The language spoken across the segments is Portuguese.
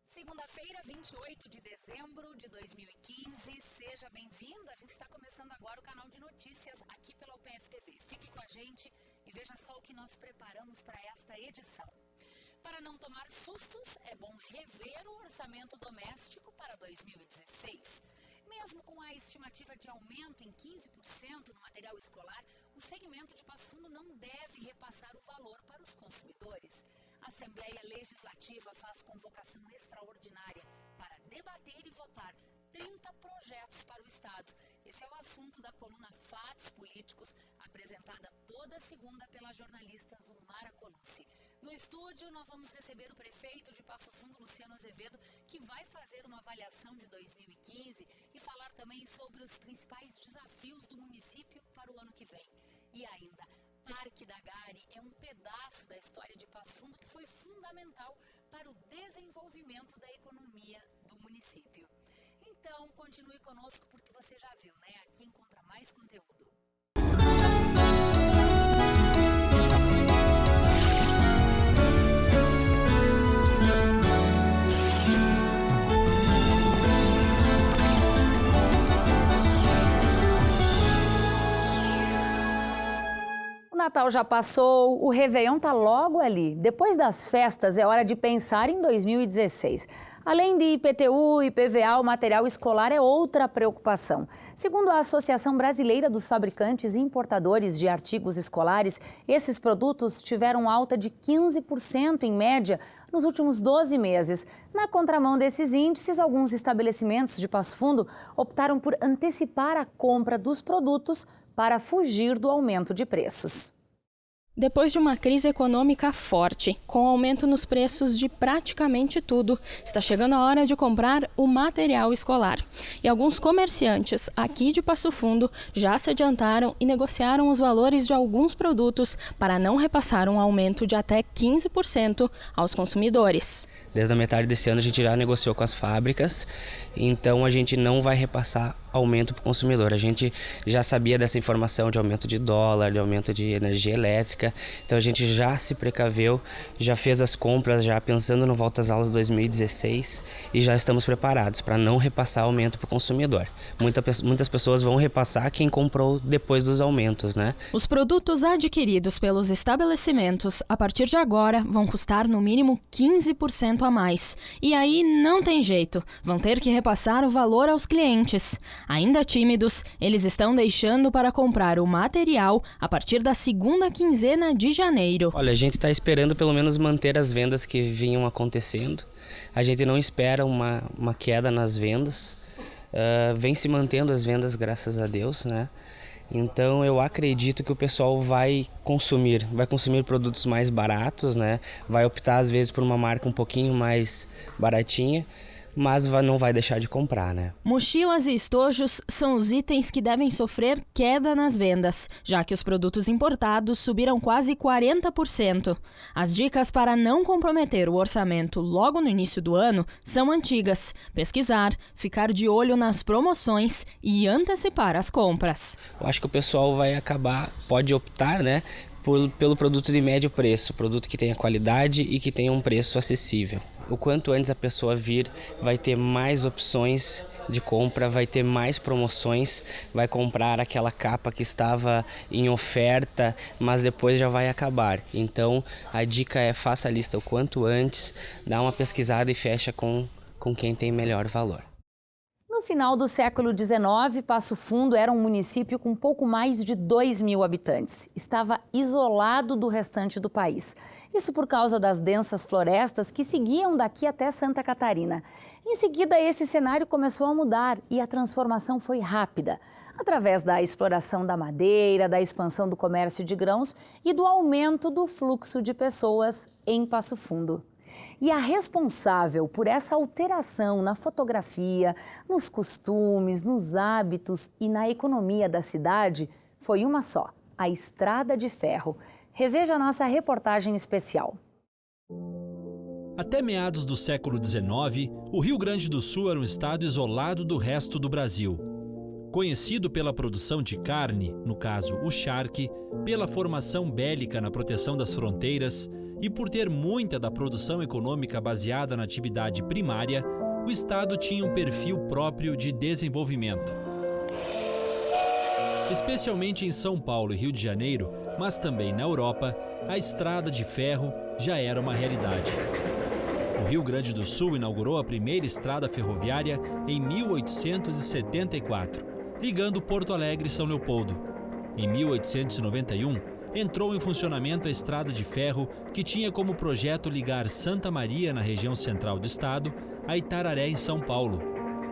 Segunda-feira, 28 de dezembro de 2015, seja bem-vindo. A gente está começando agora o canal de notícias aqui pela UPF TV. Fique com a gente e veja só o que nós preparamos para esta edição. Para não tomar sustos, é bom rever o orçamento doméstico para 2016. Mesmo com a estimativa de aumento em 15% no material escolar, o segmento de Passo Fundo não deve repassar o valor para os consumidores. A Assembleia Legislativa faz convocação extraordinária para debater e votar 30 projetos para o Estado. Esse é o assunto da coluna Fatos Políticos, apresentada toda segunda pela jornalista Zumara Colucci. No estúdio, nós vamos receber o prefeito de Passo Fundo, Luciano Azevedo, que vai fazer uma avaliação de 2015 e falar também sobre os principais desafios do município para o ano que vem. E ainda, Parque da Gari é um pedaço da história de Passo Fundo que foi fundamental para o desenvolvimento da economia do município. Então, continue conosco porque você já viu, né? Aqui encontra mais conteúdo. O Natal já passou, o Réveillon tá logo ali. Depois das festas é hora de pensar em 2016. Além de IPTU e IPVA, o material escolar é outra preocupação. Segundo a Associação Brasileira dos Fabricantes e Importadores de Artigos Escolares, esses produtos tiveram alta de 15% em média nos últimos 12 meses. Na contramão desses índices, alguns estabelecimentos de Passo Fundo optaram por antecipar a compra dos produtos para fugir do aumento de preços. Depois de uma crise econômica forte, com aumento nos preços de praticamente tudo, está chegando a hora de comprar o material escolar. E alguns comerciantes aqui de Passo Fundo já se adiantaram e negociaram os valores de alguns produtos para não repassar um aumento de até 15% aos consumidores. Desde a metade desse ano a gente já negociou com as fábricas, então a gente não vai repassar aumento para o consumidor. A gente já sabia dessa informação de aumento de dólar, de aumento de energia elétrica, então a gente já se precaveu, já fez as compras, já pensando no Volta às Aulas 2016 e já estamos preparados para não repassar aumento para o consumidor. Muitas pessoas vão repassar quem comprou depois dos aumentos, né? Os produtos adquiridos pelos estabelecimentos a partir de agora vão custar no mínimo 15% a mais. E aí não tem jeito, vão ter que repassar o valor aos clientes. Ainda tímidos, eles estão deixando para comprar o material a partir da segunda quinzena de janeiro. Olha, a gente está esperando pelo menos manter as vendas que vinham acontecendo. A gente não espera uma queda nas vendas. Vem se mantendo as vendas, graças a Deus, né? Então eu acredito que o pessoal vai consumir produtos mais baratos, né? Vai optar às vezes por uma marca um pouquinho mais baratinha, mas não vai deixar de comprar, né? Mochilas e estojos são os itens que devem sofrer queda nas vendas, já que os produtos importados subiram quase 40%. As dicas para não comprometer o orçamento logo no início do ano são antigas: pesquisar, ficar de olho nas promoções e antecipar as compras. Eu acho que o pessoal pode optar, né, pelo produto de médio preço, produto que tenha qualidade e que tenha um preço acessível. O quanto antes a pessoa vir, vai ter mais opções de compra, vai ter mais promoções, vai comprar aquela capa que estava em oferta, mas depois já vai acabar. Então a dica é: faça a lista o quanto antes, dá uma pesquisada e fecha com quem tem melhor valor. No final do século XIX, Passo Fundo era um município com pouco mais de 2.000 habitantes. Estava isolado do restante do país. Isso por causa das densas florestas que seguiam daqui até Santa Catarina. Em seguida, esse cenário começou a mudar e a transformação foi rápida. Através da exploração da madeira, da expansão do comércio de grãos e do aumento do fluxo de pessoas em Passo Fundo. E a responsável por essa alteração na fotografia, nos costumes, nos hábitos e na economia da cidade foi uma só: a Estrada de Ferro. Reveja a nossa reportagem especial. Até meados do século XIX, o Rio Grande do Sul era um estado isolado do resto do Brasil. Conhecido pela produção de carne, no caso o charque, pela formação bélica na proteção das fronteiras e por ter muita da produção econômica baseada na atividade primária, o estado tinha um perfil próprio de desenvolvimento. Especialmente em São Paulo e Rio de Janeiro, mas também na Europa, a estrada de ferro já era uma realidade. O Rio Grande do Sul inaugurou a primeira estrada ferroviária em 1874, ligando Porto Alegre e São Leopoldo. Em 1891, entrou em funcionamento a estrada de ferro que tinha como projeto ligar Santa Maria, na região central do estado, a Itararé, em São Paulo.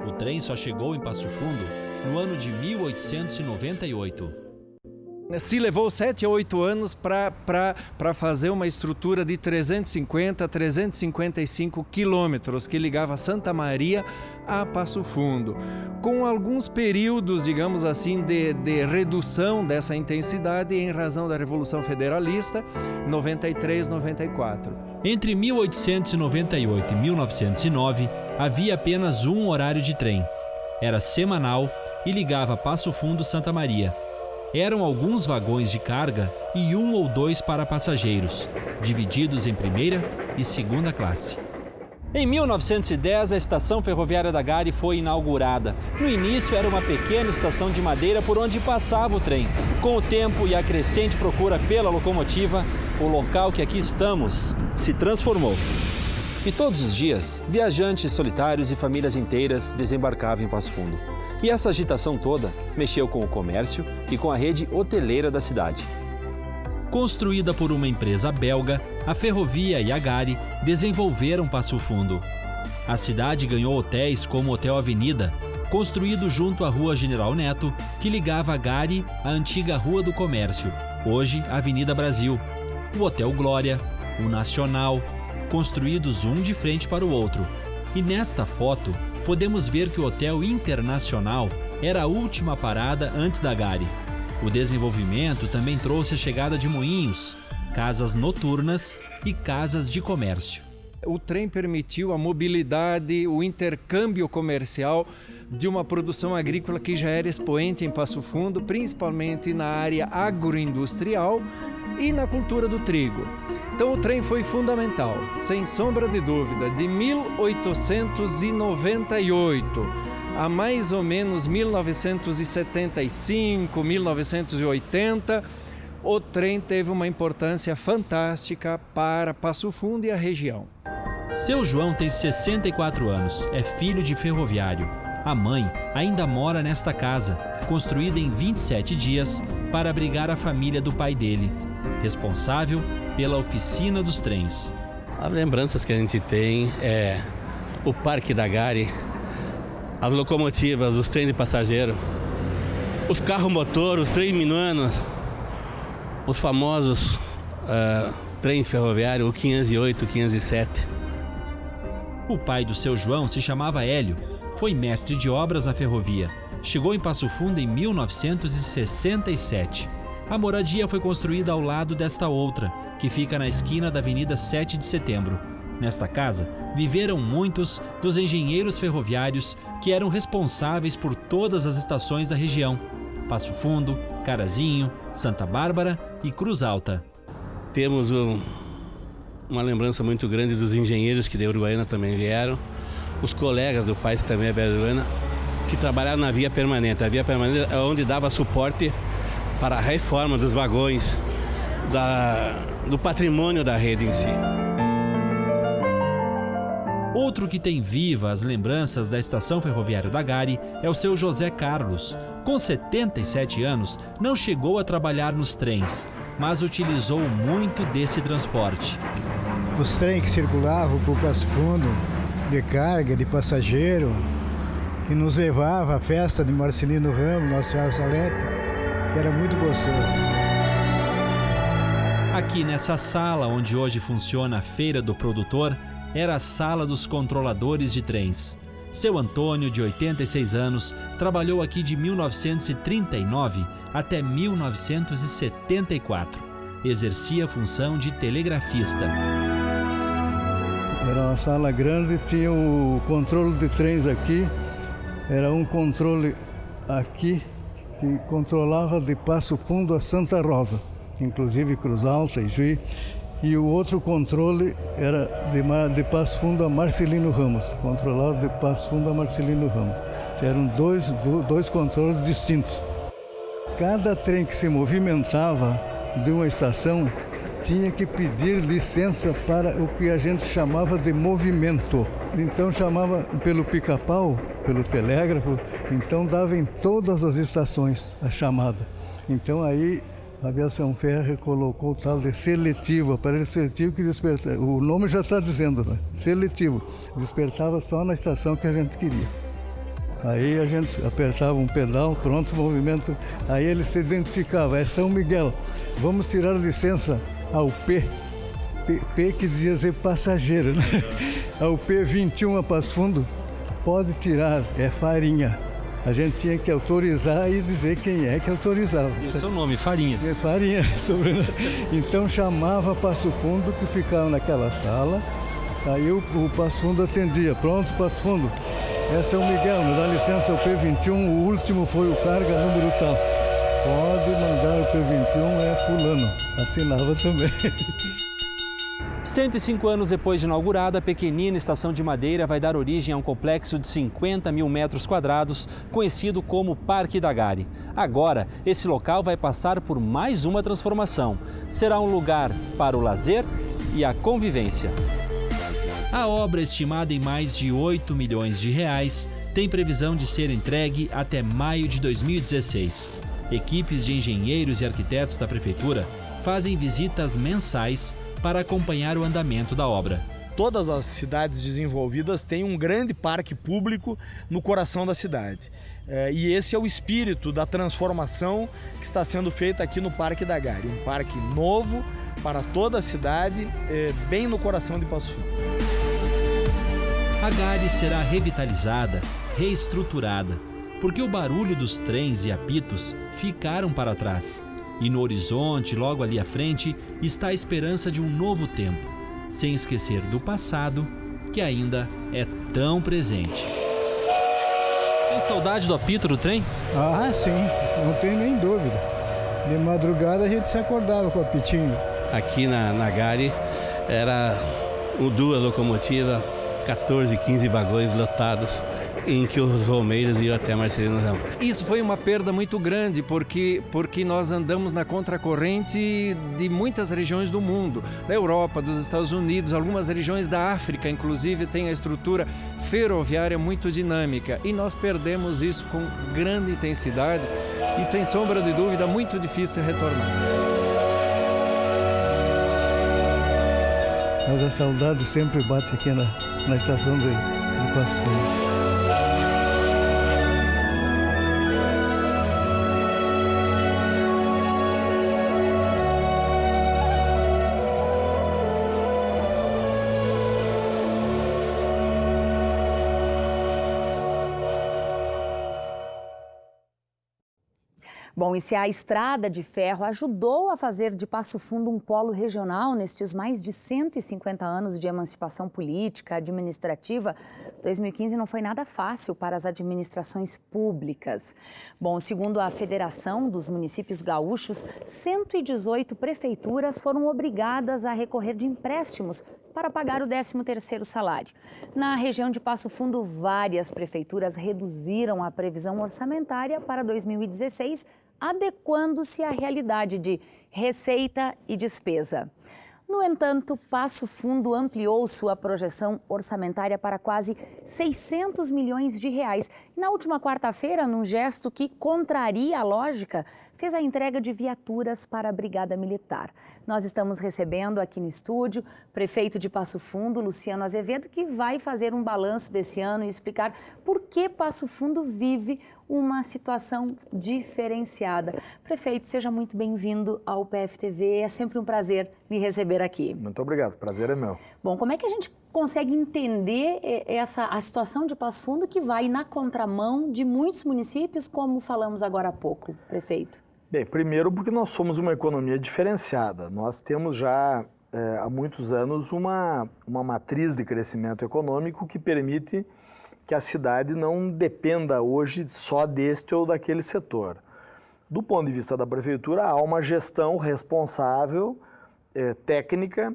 O trem só chegou em Passo Fundo no ano de 1898. Se levou 7 a 8 anos para fazer uma estrutura de 350 a 355 quilômetros que ligava Santa Maria a Passo Fundo, com alguns períodos, digamos assim, de redução dessa intensidade em razão da Revolução Federalista, 93, 94. Entre 1898 e 1909, havia apenas um horário de trem. Era semanal e ligava Passo Fundo-Santa Maria. Eram alguns vagões de carga e 1 ou 2 para passageiros, divididos em primeira e segunda classe. Em 1910, a estação ferroviária da Gari foi inaugurada. No início, era uma pequena estação de madeira por onde passava o trem. Com o tempo e a crescente procura pela locomotiva, o local que aqui estamos se transformou. E todos os dias, viajantes solitários e famílias inteiras desembarcavam em Passo Fundo. E essa agitação toda mexeu com o comércio e com a rede hoteleira da cidade. Construída por uma empresa belga, a Ferrovia e a Gari desenvolveram Passo Fundo. A cidade ganhou hotéis como o Hotel Avenida, construído junto à Rua General Neto, que ligava a Gari à antiga Rua do Comércio, hoje Avenida Brasil, o Hotel Glória, o Nacional, construídos um de frente para o outro. E nesta foto, podemos ver que o Hotel Internacional era a última parada antes da Gari. O desenvolvimento também trouxe a chegada de moinhos, casas noturnas e casas de comércio. O trem permitiu a mobilidade, o intercâmbio comercial de uma produção agrícola que já era expoente em Passo Fundo, principalmente na área agroindustrial e na cultura do trigo. Então o trem foi fundamental, sem sombra de dúvida, de 1898 a mais ou menos 1975, 1980, o trem teve uma importância fantástica para Passo Fundo e a região. Seu João tem 64 anos, é filho de ferroviário. A mãe ainda mora nesta casa, construída em 27 dias para abrigar a família do pai dele, responsável pela oficina dos trens. As lembranças que a gente tem é o Parque da Gari, as locomotivas, os trens de passageiro, os carros motor, os trens minuanos, os famosos trens ferroviários, o 508, o 507. O pai do seu João se chamava Hélio, foi mestre de obras na ferrovia. Chegou em Passo Fundo em 1967. A moradia foi construída ao lado desta outra, que fica na esquina da Avenida 7 de Setembro. Nesta casa, viveram muitos dos engenheiros ferroviários que eram responsáveis por todas as estações da região: Passo Fundo, Carazinho, Santa Bárbara e Cruz Alta. Temos uma lembrança muito grande dos engenheiros que de Uruguaiana também vieram, os colegas do pai também é Uruguaiana, que trabalharam na via permanente. A via permanente é onde dava suporte para a reforma dos vagões, do patrimônio da rede em si. Outro que tem viva as lembranças da estação ferroviária da Gari é o seu José Carlos. Com 77 anos, não chegou a trabalhar nos trens, mas utilizou muito desse transporte. Os trens que circulavam por Passo Fundo, de carga, de passageiro, que nos levava à festa de Marcelino Ramos, Nossa Senhora Salete, que era muito gostoso. Aqui nessa sala onde hoje funciona a Feira do Produtor, era a sala dos controladores de trens. Seu Antônio, de 86 anos, trabalhou aqui de 1939 até 1974. Exercia a função de telegrafista. Era uma sala grande, tinha o controle de trens aqui. Era um controle aqui que controlava de Passo Fundo a Santa Rosa, inclusive Cruz Alta e Juí. E o outro controle era de Passo Fundo a Marcelino Ramos, controlava de Passo Fundo a Marcelino Ramos. Eram dois controles distintos. Cada trem que se movimentava de uma estação tinha que pedir licença para o que a gente chamava de movimento. Então chamava pelo pica-pau, pelo telégrafo, então dava em todas as estações a chamada. Então aí a aviação férrea colocou o tal de seletivo, aparelho seletivo que despertava, o nome já está dizendo, né? Seletivo, despertava só na estação que a gente queria. Aí a gente apertava um pedal, pronto, movimento, aí ele se identificava, é São Miguel, vamos tirar licença ao P que dizia ser passageiro, né? Ao P21 a Passo Fundo, pode tirar, é Farinha. A gente tinha que autorizar e dizer quem é que autorizava. E o seu nome, Farinha? É Farinha, sobrenome. Então chamava Passo Fundo, que ficava naquela sala, aí o Passo Fundo atendia, pronto, Passo Fundo, é São Miguel, me dá licença, o P21, o último foi o carga número tal. Pode mandar o P21, é fulano, assinava também. 105 anos depois de inaugurada, a pequenina estação de Madeira vai dar origem a um complexo de 50 mil metros quadrados, conhecido como Parque da Gare. Agora, esse local vai passar por mais uma transformação. Será um lugar para o lazer e a convivência. A obra, estimada em mais de 8 milhões de reais, tem previsão de ser entregue até maio de 2016. Equipes de engenheiros e arquitetos da Prefeitura fazem visitas mensais para acompanhar o andamento da obra. Todas as cidades desenvolvidas têm um grande parque público no coração da cidade. E esse é o espírito da transformação que está sendo feita aqui no Parque da Gare. Um parque novo para toda a cidade, bem no coração de Passo Fundo. A Gare será revitalizada, reestruturada, porque o barulho dos trens e apitos ficaram para trás. E no horizonte, logo ali à frente, está a esperança de um novo tempo, sem esquecer do passado, que ainda é tão presente. Tem saudade do apito do trem? Ah, sim, não tem nem dúvida. De madrugada a gente se acordava com o apitinho. Aqui na Gare era duas locomotivas, 14, 15 vagões lotados, em que os romeiros iam até Marcelino Ramos. Isso foi uma perda muito grande, porque nós andamos na contracorrente de muitas regiões do mundo, da Europa, dos Estados Unidos, algumas regiões da África, inclusive, tem a estrutura ferroviária muito dinâmica, e nós perdemos isso com grande intensidade e, sem sombra de dúvida, muito difícil retornar. Mas a saudade sempre bate aqui na estação de Passo Fundo. Bom, e se a estrada de ferro ajudou a fazer de Passo Fundo um polo regional nestes mais de 150 anos de emancipação política, administrativa, 2015 não foi nada fácil para as administrações públicas. Bom, segundo a Federação dos Municípios Gaúchos, 118 prefeituras foram obrigadas a recorrer de empréstimos para pagar o 13º salário. Na região de Passo Fundo, várias prefeituras reduziram a previsão orçamentária para 2016, adequando-se à realidade de receita e despesa. No entanto, Passo Fundo ampliou sua projeção orçamentária para quase 600 milhões de reais. E na última quarta-feira, num gesto que contraria a lógica, fez a entrega de viaturas para a Brigada Militar. Nós estamos recebendo aqui no estúdio o prefeito de Passo Fundo, Luciano Azevedo, que vai fazer um balanço desse ano e explicar por que Passo Fundo vive uma situação diferenciada. Prefeito, seja muito bem-vindo ao PFTV, é sempre um prazer me receber aqui. Muito obrigado, prazer é meu. Bom, como é que a gente consegue entender a situação de Passo Fundo que vai na contramão de muitos municípios, como falamos agora há pouco, prefeito? Bem, primeiro porque nós somos uma economia diferenciada. Nós temos já há muitos anos uma matriz de crescimento econômico que permite que a cidade não dependa hoje só deste ou daquele setor. Do ponto de vista da prefeitura, há uma gestão responsável, técnica,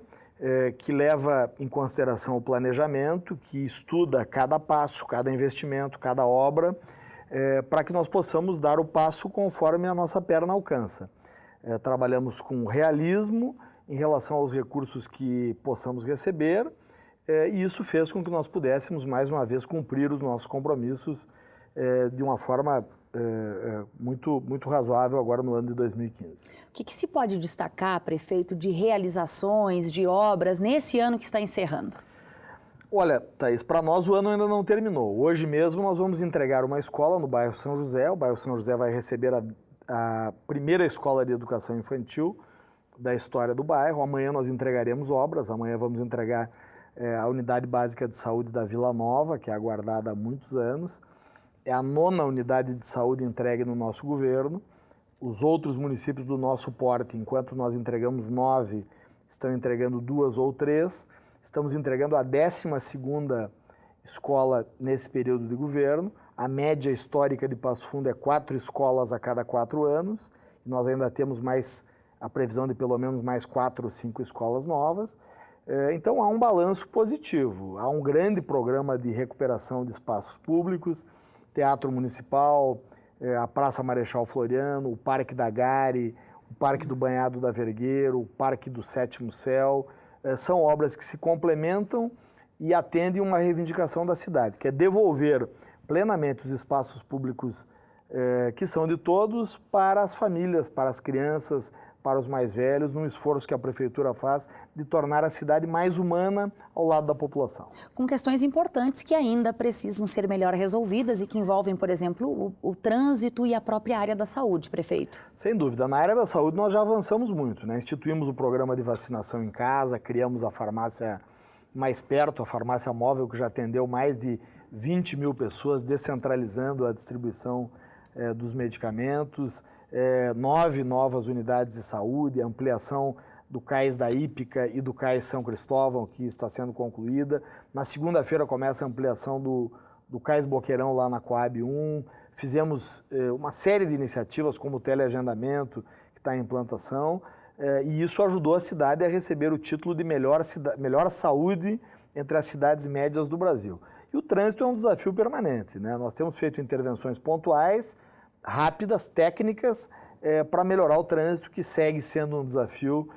que leva em consideração o planejamento, que estuda cada passo, cada investimento, cada obra, para que nós possamos dar o passo conforme a nossa perna alcança. Trabalhamos com realismo em relação aos recursos que possamos receber, e isso fez com que nós pudéssemos, mais uma vez, cumprir os nossos compromissos de uma forma muito razoável agora no ano de 2015. O que se pode destacar, prefeito, de realizações, de obras, nesse ano que está encerrando? Olha, Thaís, para nós o ano ainda não terminou. Hoje mesmo nós vamos entregar uma escola no bairro São José. O bairro São José vai receber a primeira escola de educação infantil da história do bairro. Amanhã nós entregaremos obras, amanhã vamos entregar a unidade básica de saúde da Vila Nova, que é aguardada há muitos anos. É a 9ª unidade de saúde entregue no nosso governo. Os outros municípios do nosso porte, enquanto nós entregamos 9, estão entregando 2 ou 3. Estamos entregando a 12ª escola nesse período de governo. A média histórica de Passo Fundo é 4 escolas a cada 4 anos. E nós ainda temos a previsão de pelo menos mais 4 ou 5 escolas novas. Então há um balanço positivo. Há um grande programa de recuperação de espaços públicos, Teatro Municipal, a Praça Marechal Floriano, o Parque da Gari, o Parque do Banhado da Vergueiro, o Parque do Sétimo Céu. São obras que se complementam e atendem uma reivindicação da cidade, que é devolver plenamente os espaços públicos que são de todos para as famílias, para as crianças, para os mais velhos, num esforço que a Prefeitura faz de tornar a cidade mais humana ao lado da população. Com questões importantes que ainda precisam ser melhor resolvidas e que envolvem, por exemplo, o trânsito e a própria área da saúde, prefeito. Sem dúvida. Na área da saúde nós já avançamos muito, né? Instituímos o programa de vacinação em casa, criamos a farmácia mais perto, a farmácia móvel, que já atendeu mais de 20 mil pessoas, descentralizando a distribuição dos medicamentos, 9 novas unidades de saúde, ampliação do CAIS da Hípica e do CAIS São Cristóvão, que está sendo concluída. Na segunda-feira começa a ampliação do CAIS Boqueirão lá na Coab 1. Fizemos uma série de iniciativas, como o teleagendamento, que está em implantação, e isso ajudou a cidade a receber o título de melhor saúde entre as cidades médias do Brasil. E o trânsito é um desafio permanente, né? Nós temos feito intervenções pontuais, rápidas, técnicas, para melhorar o trânsito, que segue sendo um desafio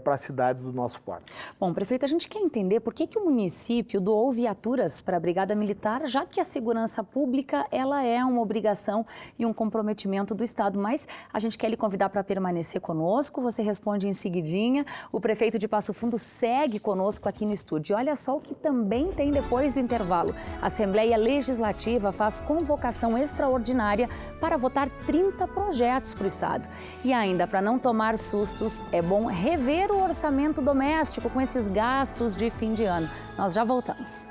para as cidades do nosso porte. Bom, prefeito, a gente quer entender por que o município doou viaturas para a Brigada Militar, já que a segurança pública ela é uma obrigação e um comprometimento do Estado. Mas a gente quer lhe convidar para permanecer conosco, você responde em seguidinha. O prefeito de Passo Fundo segue conosco aqui no estúdio. Olha só o que também tem depois do intervalo. A Assembleia Legislativa faz convocação extraordinária para votar 30 projetos para o Estado. E ainda, para não tomar sustos, é bom rever o orçamento doméstico com esses gastos de fim de ano. Nós já voltamos.